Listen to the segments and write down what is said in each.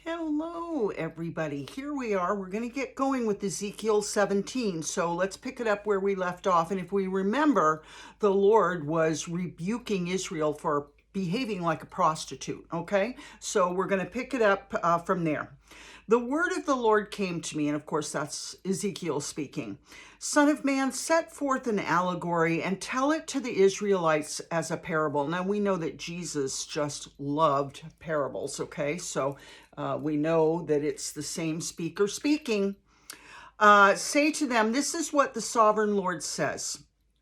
Hello, everybody. Here we are. We're going to get going with Ezekiel 17. So let's pick it up where we left off. And if we remember, the Lord was rebuking Israel for behaving like a prostitute. Okay, so we're going to pick it up from there. The word of the Lord came to me, and of course, that's Ezekiel speaking. Son of man, set forth an allegory and tell it to the Israelites as a parable. Now, we know that Jesus just loved parables, okay? So we know that it's the same speaker speaking. Say to them, this is what the sovereign Lord says.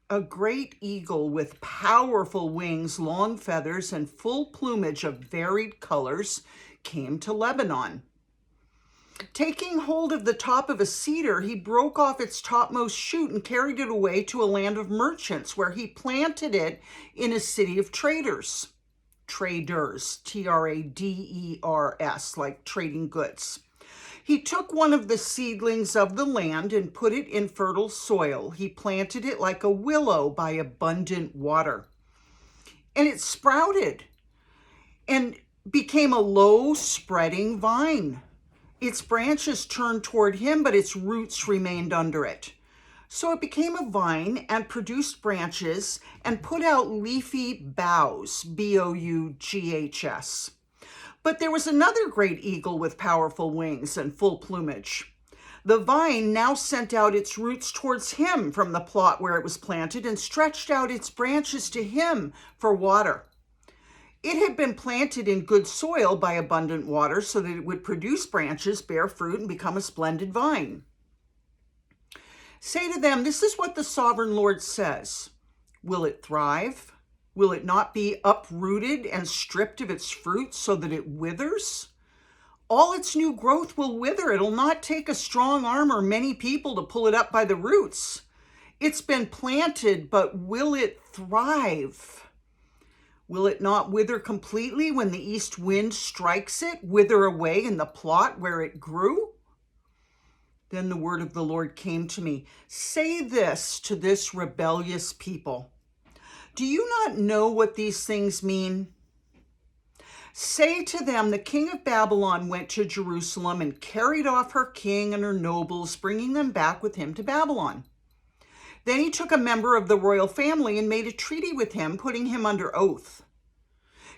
A great eagle with powerful wings, long feathers, and full plumage of varied colors came to Lebanon. Taking hold of the top of a cedar, he broke off its topmost shoot and carried it away to a land of merchants, where he planted it in a city of traders. Traders, Traders, like trading goods. He took one of the seedlings of the land and put it in fertile soil. He planted it like a willow by abundant water. And it sprouted and became a low spreading vine. Its branches turned toward him, but its roots remained under it. So it became a vine and produced branches and put out leafy boughs, Boughs. But there was another great eagle with powerful wings and full plumage. The vine now sent out its roots towards him from the plot where it was planted and stretched out its branches to him for water. It had been planted in good soil by abundant water so that it would produce branches, bear fruit, and become a splendid vine. Say to them, this is what the sovereign Lord says. Will it thrive? Will it not be uprooted and stripped of its fruit so that it withers? All its new growth will wither. It'll not take a strong arm or many people to pull it up by the roots. It's been planted, but will it thrive? Will it not wither completely when the east wind strikes it, wither away in the plot where it grew? Then the word of the Lord came to me. Say this to this rebellious people. Do you not know what these things mean? Say to them, the king of Babylon went to Jerusalem and carried off her king and her nobles, bringing them back with him to Babylon. Then he took a member of the royal family and made a treaty with him, putting him under oath.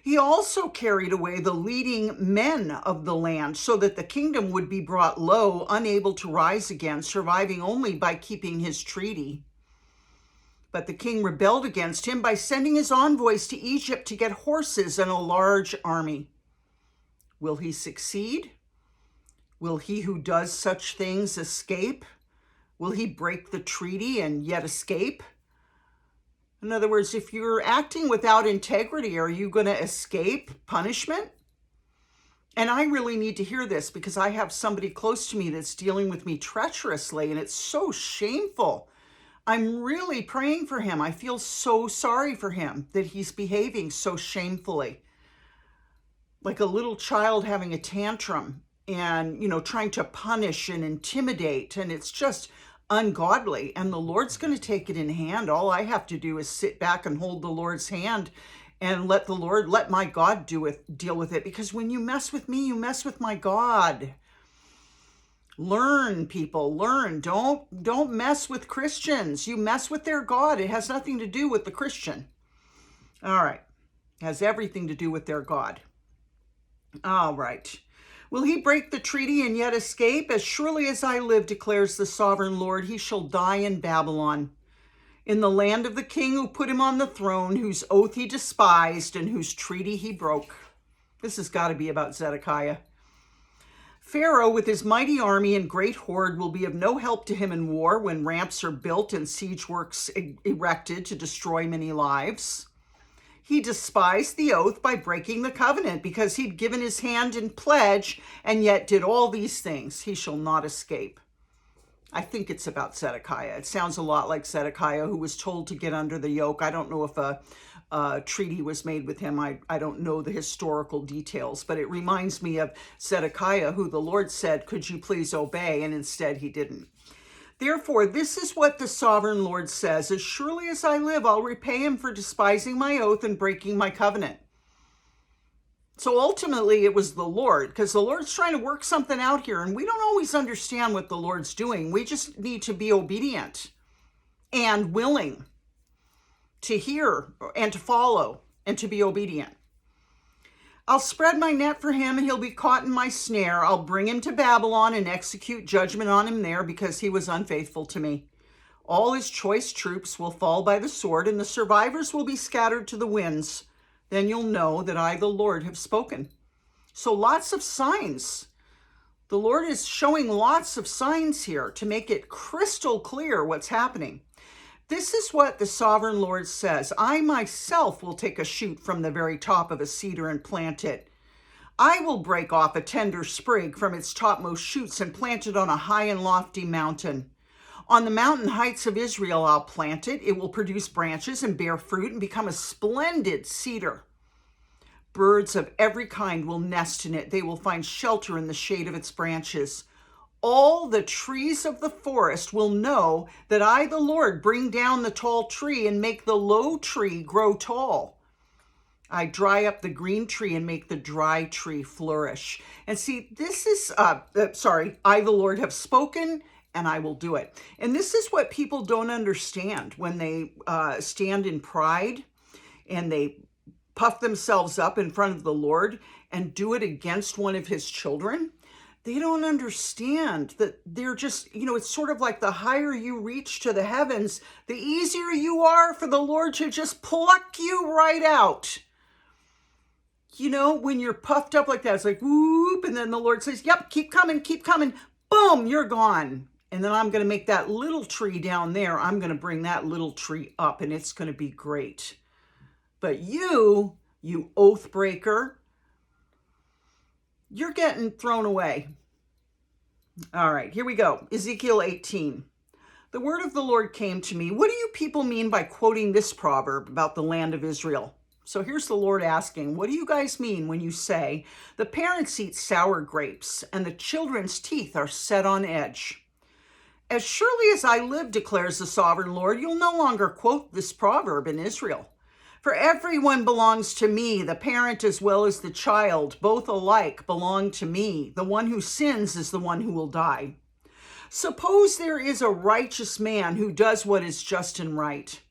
He also carried away the leading men of the land so that the kingdom would be brought low, unable to rise again, surviving only by keeping his treaty. But the king rebelled against him by sending his envoys to Egypt to get horses and a large army. Will he succeed? Will he who does such things escape? Will he break the treaty and yet escape? In other words, if you're acting without integrity, are you going to escape punishment? And I really need to hear this because I have somebody close to me that's dealing with me treacherously, and it's so shameful. I'm really praying for him. I feel so sorry for him that he's behaving so shamefully. Like a little child having a tantrum and, trying to punish and intimidate. And it's just ungodly. And the Lord's going to take it in hand. All I have to do is sit back and hold the Lord's hand and let my God deal with it. Because when you mess with me, you mess with my God. Learn, people, learn. Don't mess with Christians. You mess with their God. It has nothing to do with the Christian. All right. It has everything to do with their God. All right. Will he break the treaty and yet escape? As surely as I live, declares the sovereign Lord, he shall die in Babylon, in the land of the king who put him on the throne, whose oath he despised and whose treaty he broke. This has got to be about Zedekiah. Pharaoh, with his mighty army and great horde, will be of no help to him in war when ramps are built and siege works erected to destroy many lives. He despised the oath by breaking the covenant because he'd given his hand in pledge and yet did all these things. He shall not escape. I think it's about Zedekiah. It sounds a lot like Zedekiah, who was told to get under the yoke. I don't know if a treaty was made with him. I don't know the historical details, but it reminds me of Zedekiah, who the Lord said, could you please obey? And instead he didn't. Therefore, this is what the sovereign Lord says, as surely as I live, I'll repay him for despising my oath and breaking my covenant. So ultimately it was the Lord, because the Lord's trying to work something out here, and we don't always understand what the Lord's doing. We just need to be obedient and willing to hear and to follow and to be obedient. I'll spread my net for him, and he'll be caught in my snare. I'll bring him to Babylon and execute judgment on him there, because he was unfaithful to me. All his choice troops will fall by the sword, and the survivors will be scattered to the winds. Then you'll know that I, the Lord, have spoken. So lots of signs. The Lord is showing lots of signs here to make it crystal clear what's happening. This is what the sovereign Lord says. I myself will take a shoot from the very top of a cedar and plant it. I will break off a tender sprig from its topmost shoots and plant it on a high and lofty mountain. On the mountain heights of Israel I'll plant it. It will produce branches and bear fruit and become a splendid cedar. Birds of every kind will nest in it. They will find shelter in the shade of its branches. All the trees of the forest will know that I, the Lord, bring down the tall tree and make the low tree grow tall. I dry up the green tree and make the dry tree flourish. And see, this is, I, the Lord, have spoken, and I will do it. And this is what people don't understand when they stand in pride and they puff themselves up in front of the Lord and do it against one of his children. They don't understand that they're just, it's sort of like the higher you reach to the heavens, the easier you are for the Lord to just pluck you right out. When you're puffed up like that, it's like, whoop, and then the Lord says, yep, keep coming, boom, you're gone. And then I'm going to make that little tree down there, I'm going to bring that little tree up, and it's going to be great. But you oath breaker, you're getting thrown away. All right, here we go. Ezekiel 18. The word of the Lord came to me. What do you people mean by quoting this proverb about the land of Israel? So here's the Lord asking, what do you guys mean when you say, the parents eat sour grapes and the children's teeth are set on edge? As surely as I live, declares the sovereign Lord, you'll no longer quote this proverb in Israel. For everyone belongs to me, the parent as well as the child, both alike belong to me. The one who sins is the one who will die. Suppose there is a righteous man who does what is just and right.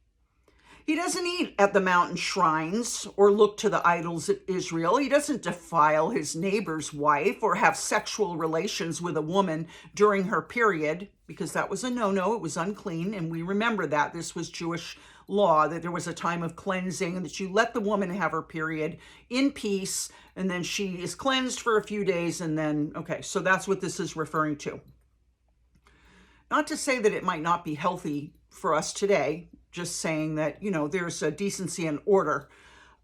He doesn't eat at the mountain shrines or look to the idols of Israel. He doesn't defile his neighbor's wife or have sexual relations with a woman during her period, because that was a no-no, it was unclean, and we remember that. This was Jewish law, that there was a time of cleansing and that you let the woman have her period in peace, and then she is cleansed for a few days, and then, okay, so that's what this is referring to. Not to say that it might not be healthy for us today, just saying that, there's a decency and order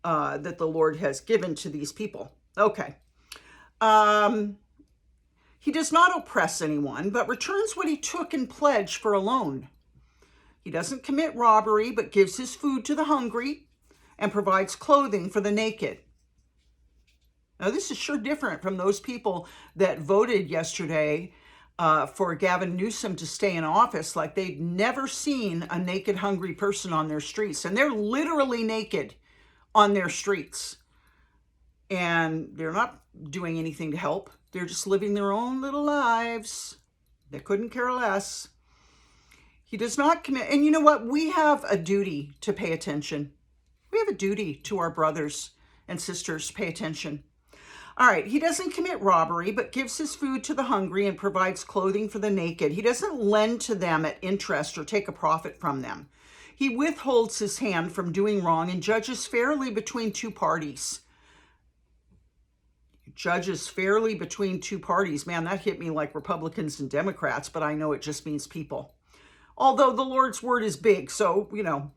that the Lord has given to these people. Okay. He does not oppress anyone, but returns what he took in pledge for a loan. He doesn't commit robbery, but gives his food to the hungry and provides clothing for the naked. Now, this is sure different from those people that voted yesterday for Gavin Newsom to stay in office, like they'd never seen a naked, hungry person on their streets. And they're literally naked on their streets. And they're not doing anything to help. They're just living their own little lives. They couldn't care less. He does not commit. And you know what? We have a duty to pay attention. We have a duty to our brothers and sisters to pay attention. All right, he doesn't commit robbery, but gives his food to the hungry and provides clothing for the naked. He doesn't lend to them at interest or take a profit from them. He withholds his hand from doing wrong and judges fairly between two parties. Judges fairly between two parties. Man, that hit me like Republicans and Democrats, but I know it just means people. Although the Lord's word is big, so,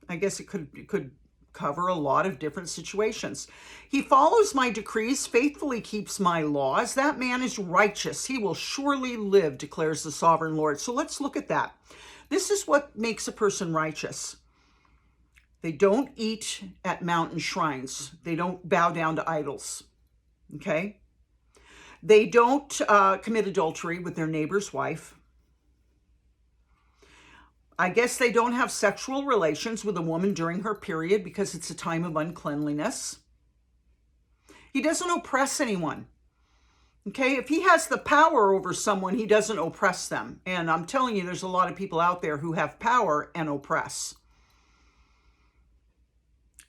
I guess it could cover a lot of different situations. He follows my decrees, faithfully keeps my laws. That man is righteous. He will surely live, declares the sovereign Lord. So let's look at that. This is what makes a person righteous. They don't eat at mountain shrines. They don't bow down to idols. Okay? They don't commit adultery with their neighbor's wife. I guess they don't have sexual relations with a woman during her period because it's a time of uncleanliness. He doesn't oppress anyone. Okay, if he has the power over someone, he doesn't oppress them. And I'm telling you, there's a lot of people out there who have power and oppress.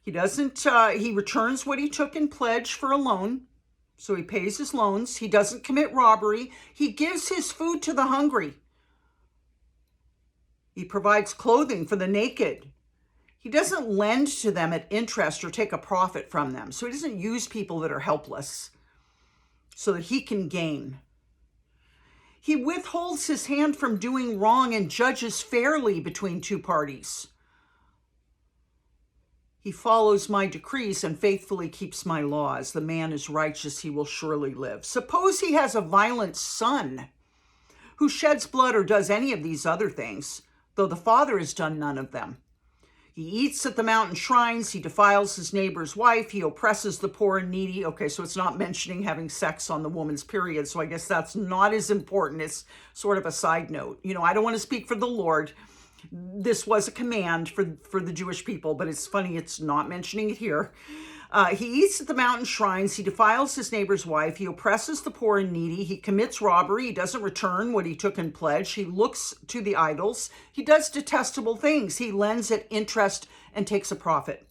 He doesn't, he returns what he took in pledge for a loan. So he pays his loans. He doesn't commit robbery. He gives his food to the hungry. He provides clothing for the naked. He doesn't lend to them at interest or take a profit from them. So he doesn't use people that are helpless so that he can gain. He withholds his hand from doing wrong and judges fairly between two parties. He follows my decrees and faithfully keeps my laws. The man is righteous, he will surely live. Suppose he has a violent son who sheds blood or does any of these other things, though the father has done none of them. He eats at the mountain shrines. He defiles his neighbor's wife. He oppresses the poor and needy. Okay, so it's not mentioning having sex on the woman's period. So I guess that's not as important. It's sort of a side note. You know, I don't want to speak for the Lord. This was a command for the Jewish people, but it's funny it's not mentioning it here. He eats at the mountain shrines. He defiles his neighbor's wife. He oppresses the poor and needy. He commits robbery. He doesn't return what he took in pledge. He looks to the idols. He does detestable things. He lends at interest and takes a profit.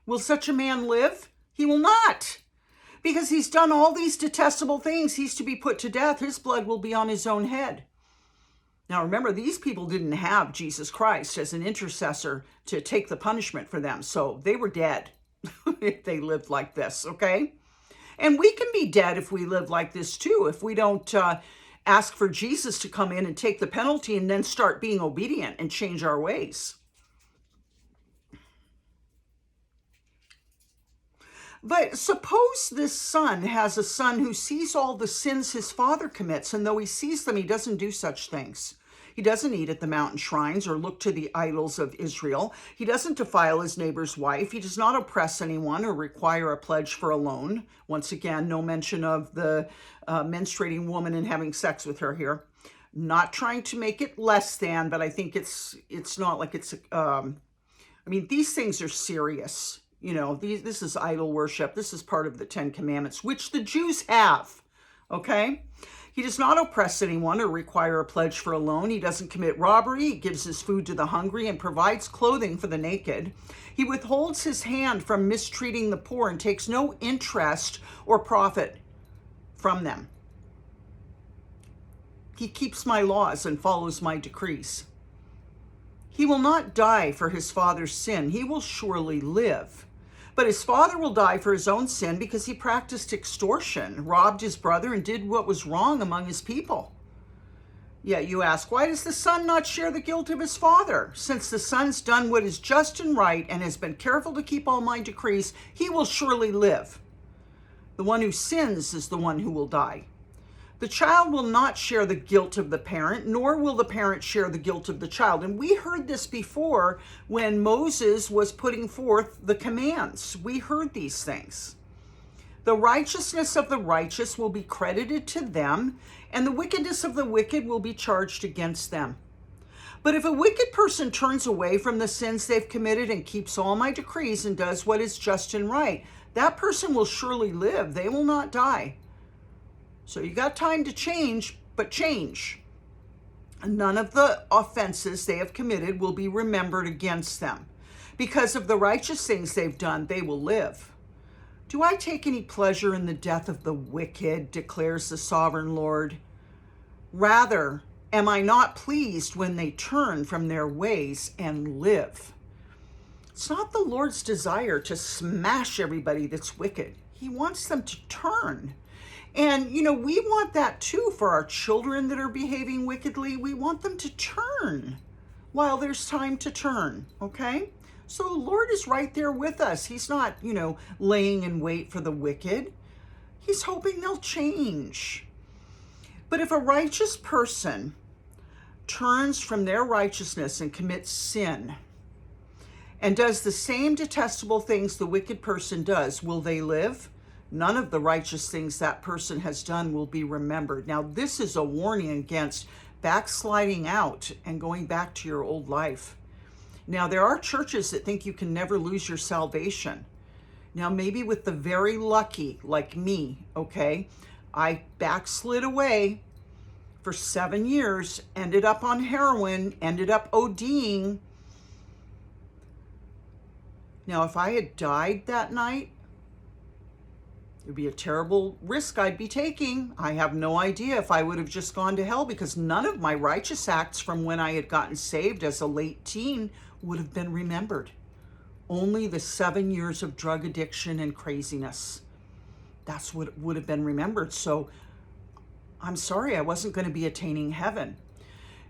Will such a man live? He will not. Because he's done all these detestable things, he's to be put to death. His blood will be on his own head. Now remember, these people didn't have Jesus Christ as an intercessor to take the punishment for them. So they were dead. If they lived like this, okay? And we can be dead if we live like this too, if we don't ask for Jesus to come in and take the penalty and then start being obedient and change our ways. But suppose this son has a son who sees all the sins his father commits, and though he sees them, he doesn't do such things. He doesn't eat at the mountain shrines or look to the idols of Israel. He doesn't defile his neighbor's wife. He does not oppress anyone or require a pledge for a loan. Once again, no mention of the menstruating woman and having sex with her here. Not trying to make it less than, but I think it's not like it's, I mean, these things are serious. You know, this is idol worship. This is part of the 10 Commandments, which the Jews have, okay? He does not oppress anyone or require a pledge for a loan. He doesn't commit robbery. He gives his food to the hungry and provides clothing for the naked. He withholds his hand from mistreating the poor and takes no interest or profit from them. He keeps my laws and follows my decrees. He will not die for his father's sin. He will surely live. But his father will die for his own sin because he practiced extortion, robbed his brother, and did what was wrong among his people. Yet you ask, why does the son not share the guilt of his father? Since the son's done what is just and right and has been careful to keep all my decrees, he will surely live. The one who sins is the one who will die. The child will not share the guilt of the parent, nor will the parent share the guilt of the child. And we heard this before when Moses was putting forth the commands. We heard these things. The righteousness of the righteous will be credited to them, and the wickedness of the wicked will be charged against them. But if a wicked person turns away from the sins they've committed and keeps all my decrees and does what is just and right, that person will surely live. They will not die. So you got time to change, but change. None of the offenses they have committed will be remembered against them. Because of the righteous things they've done, they will live. Do I take any pleasure in the death of the wicked, declares the sovereign Lord? Rather, am I not pleased when they turn from their ways and live? It's not the Lord's desire to smash everybody that's wicked. He wants them to turn. And, you know, we want that too for our children that are behaving wickedly. We want them to turn while there's time to turn, okay? So the Lord is right there with us. He's not, you know, laying in wait for the wicked. He's hoping they'll change. But if a righteous person turns from their righteousness and commits sin and does the same detestable things the wicked person does, will they live? None of the righteous things that person has done will be remembered. Now, this is a warning against backsliding out and going back to your old life. Now, there are churches that think you can never lose your salvation. Now, maybe with the very lucky, like me, okay, I backslid away for 7 years, ended up on heroin, ended up ODing. Now, if I had died that night, it would be a terrible risk I'd be taking. I have no idea if I would have just gone to hell, because none of my righteous acts from when I had gotten saved as a late teen would have been remembered. Only the 7 years of drug addiction and craziness. That's what would have been remembered. So I'm sorry, I wasn't going to be attaining heaven.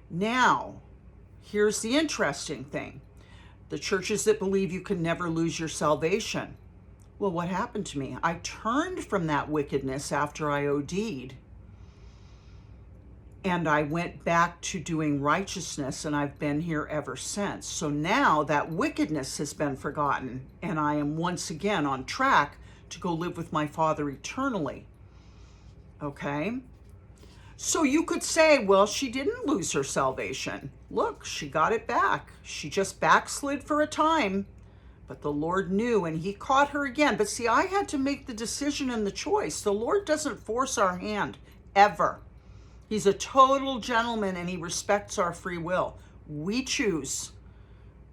Now, here's the interesting thing. The churches that believe you can never lose your salvation. Well, what happened to me? I turned from that wickedness after I OD'd, and I went back to doing righteousness, and I've been here ever since. So now that wickedness has been forgotten, and I am once again on track to go live with my Father eternally. Okay? So you could say, well, she didn't lose her salvation. Look, she got it back. She just backslid for a time, but the Lord knew, and he caught her again. But see, I had to make the decision and the choice. The Lord doesn't force our hand, ever. He's a total gentleman, and he respects our free will. We choose.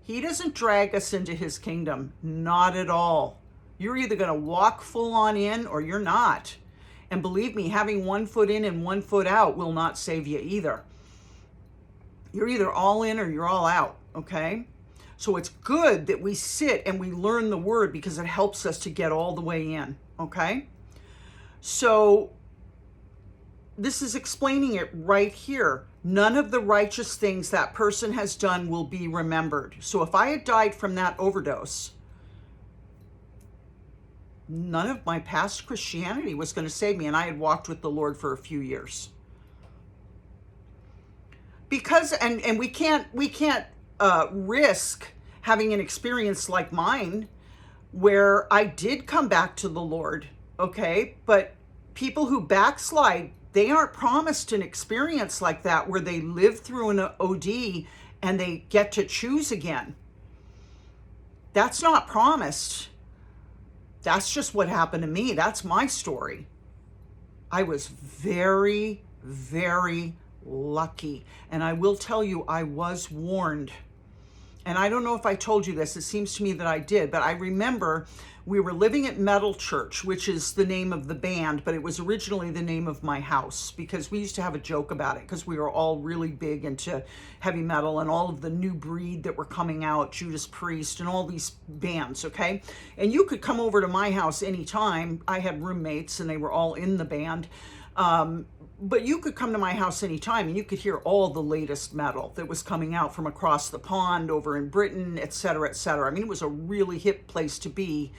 He doesn't drag us into his kingdom. Not at all. You're either going to walk full on in or you're not. And believe me, having one foot in and one foot out will not save you either. You're either all in or you're all out, okay? So it's good that we sit and we learn the word, because it helps us to get all the way in, okay? So this is explaining it right here. None of the righteous things that person has done will be remembered. So if I had died from that overdose, none of my past Christianity was going to save me, and I had walked with the Lord for a few years. Because, and we can't risk having an experience like mine where I did come back to the Lord, okay? But people who backslide, they aren't promised an experience like that where they live through an OD and they get to choose again. That's not promised. That's just what happened to me. That's my story. I was very, very lucky. And I will tell you, I was warned. And I don't know if I told you this. It seems to me that I did. But I remember we were living at Metal Church, which is the name of the band, but it was originally the name of my house, because we used to have a joke about it, because we were all really big into heavy metal and all of the new breed that were coming out, Judas Priest and all these bands, okay? And you could come over to my house anytime. I had roommates and they were all in the band. But you could come to my house anytime and you could hear all the latest metal that was coming out from across the pond, over in Britain, et cetera, et cetera. I mean, it was a really hip place to be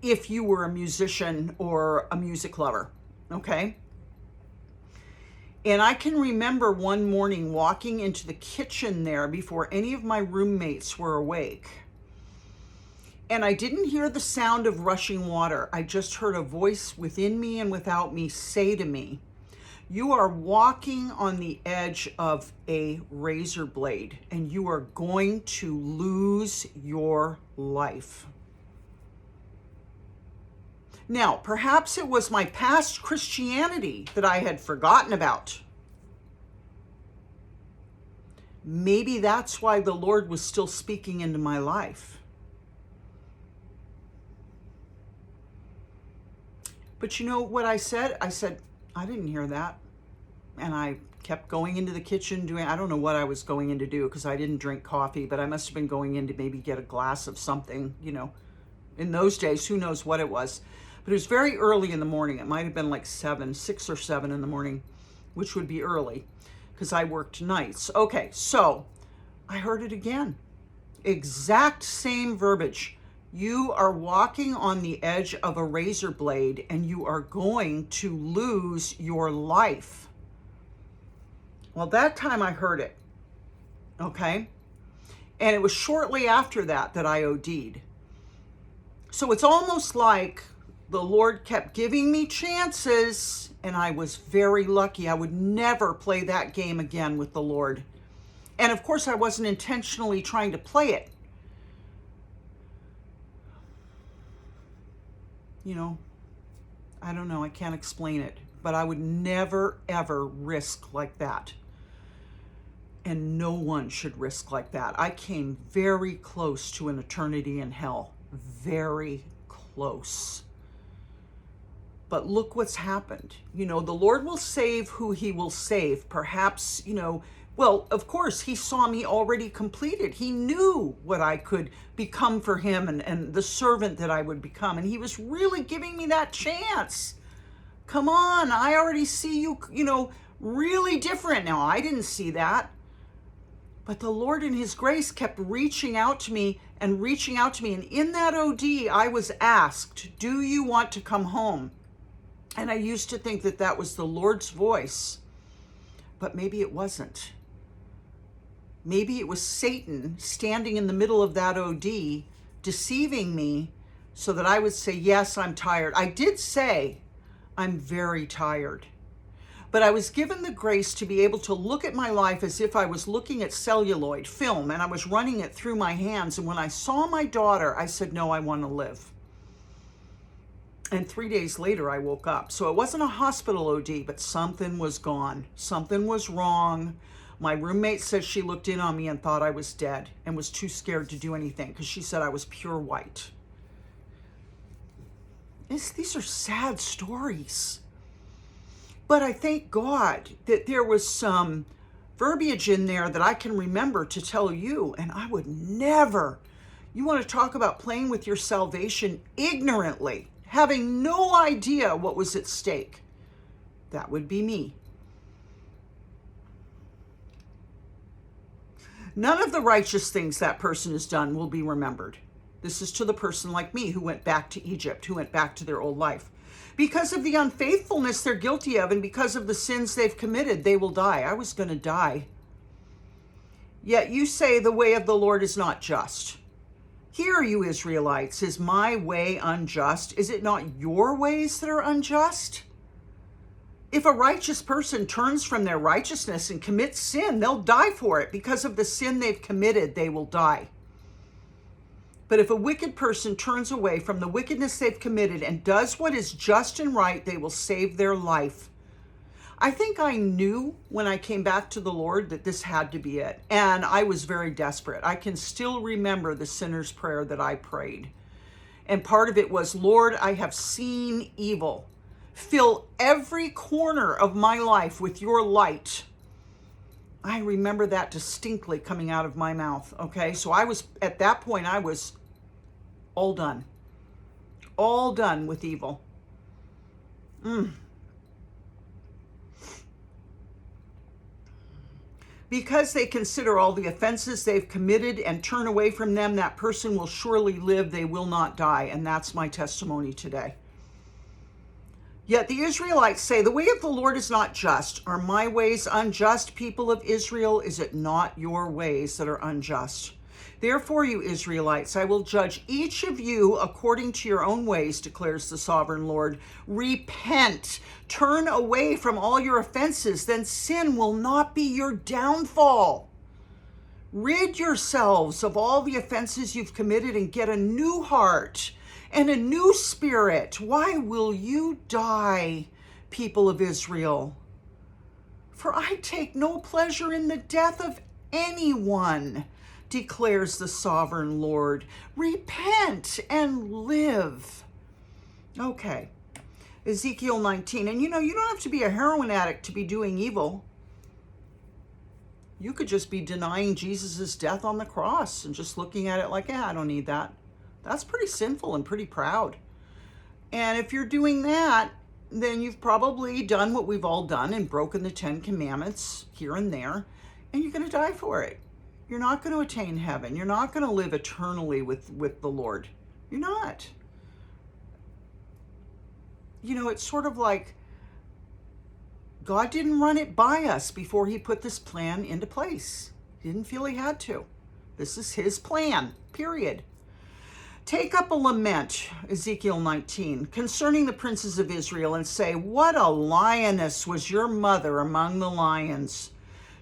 if you were a musician or a music lover, okay? And I can remember one morning walking into the kitchen there before any of my roommates were awake. And I didn't hear the sound of rushing water. I just heard a voice within me and without me say to me, "You are walking on the edge of a razor blade, and you are going to lose your life." Now, perhaps it was my past Christianity that I had forgotten about. Maybe that's why the Lord was still speaking into my life. But you know what I said? I said, I didn't hear that. And I kept going into the kitchen doing, I don't know what I was going in to do, because I didn't drink coffee, but I must have been going in to maybe get a glass of something, you know. In those days, who knows what it was. But it was very early in the morning. It might have been like 6 or 7 in the morning, which would be early because I worked nights. Okay, so I heard it again. Exact same verbiage. You are walking on the edge of a razor blade and you are going to lose your life. Well, that time I heard it, okay? And it was shortly after that I OD'd. So it's almost like the Lord kept giving me chances, and I was very lucky. I would never play that game again with the Lord. And of course, I wasn't intentionally trying to play it. you know, I don't know, I can't explain it, but I would never, ever risk like that. And no one should risk like that. I came very close to an eternity in hell. Very close. But look what's happened. You know, the Lord will save who he will save. Perhaps, you know, well, of course, he saw me already completed. He knew what I could become for him and the servant that I would become. And he was really giving me that chance. Come on, I already see you, you know, really different. Now, I didn't see that. But the Lord in his grace kept reaching out to me and reaching out to me. And in that OD, I was asked, do you want to come home? And I used to think that that was the Lord's voice. But maybe it wasn't. Maybe it was Satan standing in the middle of that OD, deceiving me so that I would say, yes, I'm tired. I did say, I'm very tired. But I was given the grace to be able to look at my life as if I was looking at celluloid film and I was running it through my hands. And when I saw my daughter, I said, no, I want to live. And 3 days later, I woke up. So it wasn't a hospital OD, but something was gone. Something was wrong. My roommate said she looked in on me and thought I was dead and was too scared to do anything because she said I was pure white. These are sad stories. But I thank God that there was some verbiage in there that I can remember to tell you, and I would never. You want to talk about playing with your salvation ignorantly, having no idea what was at stake. That would be me. None of the righteous things that person has done will be remembered. This is to the person like me who went back to Egypt, who went back to their old life. Because of the unfaithfulness they're guilty of and because of the sins they've committed, they will die. I was going to die. Yet you say the way of the Lord is not just. Hear, you Israelites, is my way unjust? Is it not your ways that are unjust? If a righteous person turns from their righteousness and commits sin, they'll die for it. Because of the sin they've committed, they will die. But if a wicked person turns away from the wickedness they've committed and does what is just and right, they will save their life. I think I knew when I came back to the Lord that this had to be it. And I was very desperate. I can still remember the sinner's prayer that I prayed. And part of it was, Lord, I have seen evil. Fill every corner of my life with your light. I remember that distinctly coming out of my mouth, okay? So at that point, I was all done. All done with evil. Because they consider all the offenses they've committed and turn away from them, that person will surely live, they will not die. And that's my testimony today. Yet the Israelites say, the way of the Lord is not just. Are my ways unjust, people of Israel? Is it not your ways that are unjust? Therefore, you Israelites, I will judge each of you according to your own ways, declares the sovereign Lord. Repent, turn away from all your offenses, then sin will not be your downfall. Rid yourselves of all the offenses you've committed and get a new heart and a new spirit. Why will you die, people of Israel? For I take no pleasure in the death of anyone, declares the sovereign Lord. Repent and live. Okay, Ezekiel 19. And you know, you don't have to be a heroin addict to be doing evil. You could just be denying Jesus' death on the cross and just looking at it like, I don't need that. That's pretty sinful and pretty proud. And if you're doing that, then you've probably done what we've all done and broken the 10 Commandments here and there, and you're going to die for it. You're not going to attain heaven. You're not going to live eternally with the Lord. You're not. You know, it's sort of like God didn't run it by us before he put this plan into place. He didn't feel he had to. This is his plan, period. Take up a lament, Ezekiel 19, concerning the princes of Israel and say, what a lioness was your mother among the lions.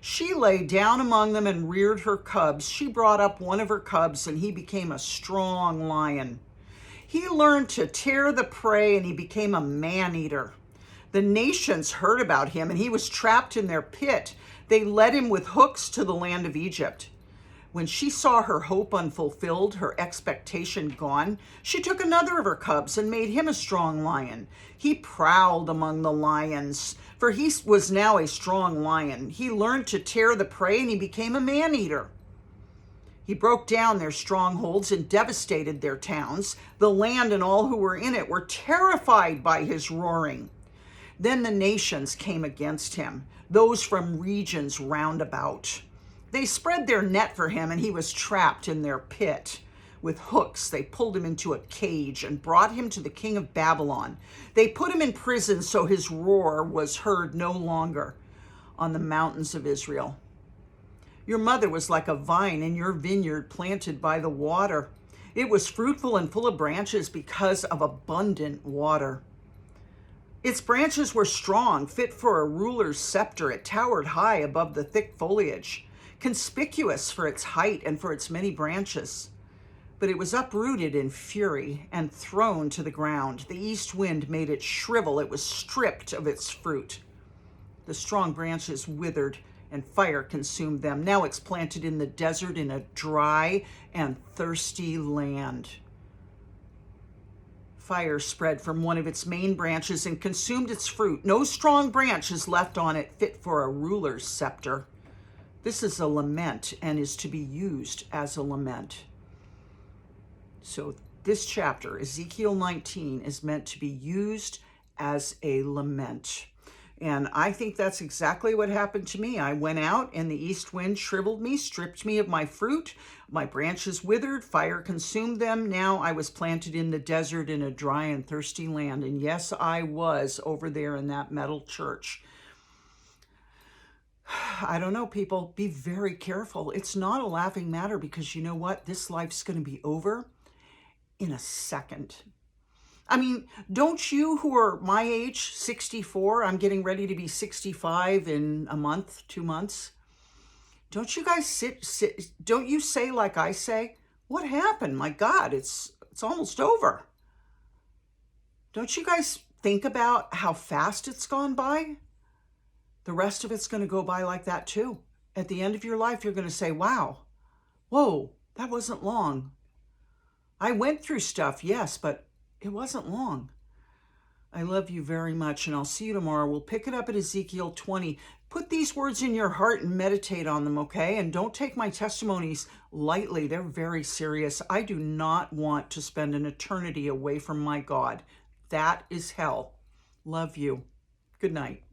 She lay down among them and reared her cubs. She brought up one of her cubs and he became a strong lion. He learned to tear the prey and he became a man-eater. The nations heard about him and he was trapped in their pit. They led him with hooks to the land of Egypt. When she saw her hope unfulfilled, her expectation gone, she took another of her cubs and made him a strong lion. He prowled among the lions, for he was now a strong lion. He learned to tear the prey and he became a man-eater. He broke down their strongholds and devastated their towns. The land and all who were in it were terrified by his roaring. Then the nations came against him, those from regions round about. They spread their net for him, and he was trapped in their pit. With hooks, they pulled him into a cage and brought him to the king of Babylon. They put him in prison so his roar was heard no longer on the mountains of Israel. Your mother was like a vine in your vineyard planted by the water. It was fruitful and full of branches because of abundant water. Its branches were strong, fit for a ruler's scepter. It towered high above the thick foliage, conspicuous for its height and for its many branches. But it was uprooted in fury and thrown to the ground. The east wind made it shrivel. It was stripped of its fruit. The strong branches withered and fire consumed them. Now it's planted in the desert in a dry and thirsty land. Fire spread from one of its main branches and consumed its fruit. No strong branch is left on it fit for a ruler's scepter. This is a lament and is to be used as a lament. So this chapter, Ezekiel 19, is meant to be used as a lament. And I think that's exactly what happened to me. I went out and the east wind shriveled me, stripped me of my fruit. My branches withered, fire consumed them. Now I was planted in the desert in a dry and thirsty land. And yes, I was over there in that metal church. I don't know, people, be very careful. It's not a laughing matter because you know what? This life's going to be over in a second. I mean, don't you who are my age, 64, I'm getting ready to be 65 in a month, 2 months. Don't you guys don't you say like I say, what happened? My God, it's almost over. Don't you guys think about how fast it's gone by? The rest of it's going to go by like that too. At the end of your life, you're going to say, wow, whoa, that wasn't long. I went through stuff, yes, but it wasn't long. I love you very much, and I'll see you tomorrow. We'll pick it up at Ezekiel 20. Put these words in your heart and meditate on them, okay? And don't take my testimonies lightly. They're very serious. I do not want to spend an eternity away from my God. That is hell. Love you. Good night.